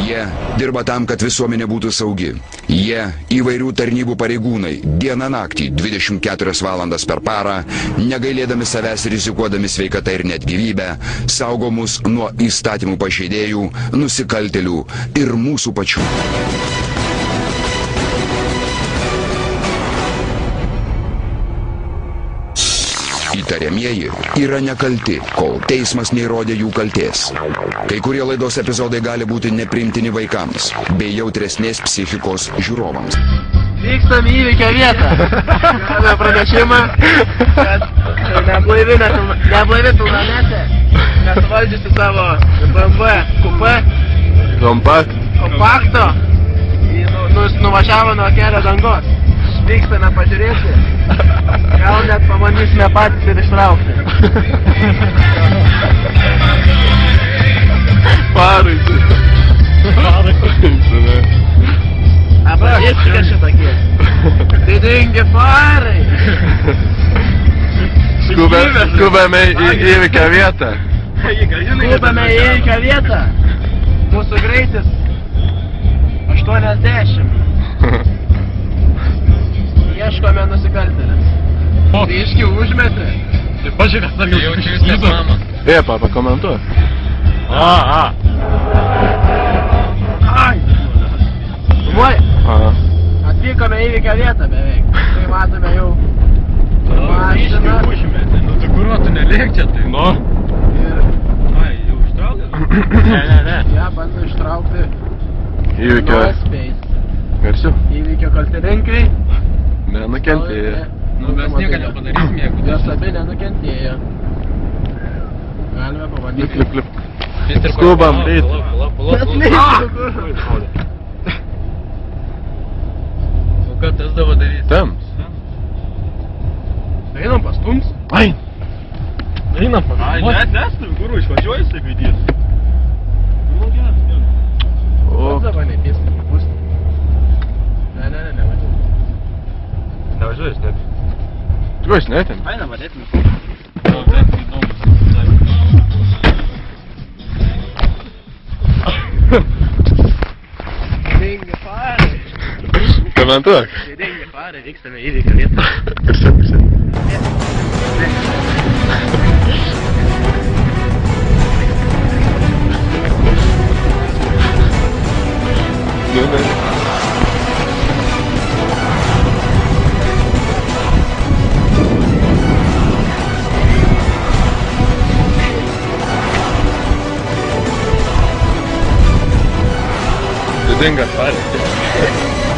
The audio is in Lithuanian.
Jie dirba tam, kad visuomenė būtų saugi. Jie įvairių tarnybų pareigūnai, dieną naktį, 24 valandas per parą, negailėdami savęs rizikuodami sveikatą ir net gyvybę, saugo mus nuo įstatymų pažeidėjų, nusikaltėlių ir mūsų pačių. Įtariamieji yra nekalti, kol teismas neįrodė jų kaltės. Kai kurie laidos epizodai gali būti nepriimtini vaikams bei jautresnės psichikos žiūrovams. Vykstam į įvykio vietą. Gavome pranešimą, kad neblaivi pilnametė, nesuvaldžiusi savo BMW kupė kompakto, nuvažiavo nuo kelio dangos. Vykstame pažiūrėti, gal net pabandysime patys ir ištraukti. Parai. Aparatyškai šitokie. Didingi farai. Skubame į įvykio vietą. Skubame į įvykio vietą. Mūsų greitis 80. Ieškome nusikaltėlės. Ryškiai užmetė. Tai pažiūrės, ar jau jaučiais mamą. Epa, pakomentuok. Ai! Vai! Atvykome įvykio vietą beveik. Tai matome jau mašiną. Ryškiai užmetė. Nu, tu kuriuo, tu nelėk čia tai. Nu. Ai, jau ištraukė? Ne. Ja, bando ištraukti. Įvykio. Garsiu. Įvykio kaltininkai. Nenukentėjo. Nu, mes nieko nepadarysim, jeigu Jos abi nenukentėjo. Galime pabandyti. Lip. Skubam, ryt. O ką tas dabar darys? Tams. Einam pastums. Ai. Einam pas. Ai, nestum, kur išvažiuoji savidys. O dabar nepėstum į pustą. Ne, važiuoju. Nevažiuoji, net. Tu esi netin? Aina, vadėtum. O, bet įdomus. Didingi farai. Komentuok. Didingi farai, vykstame įvykio vietą. Garsiu. Didingas faras.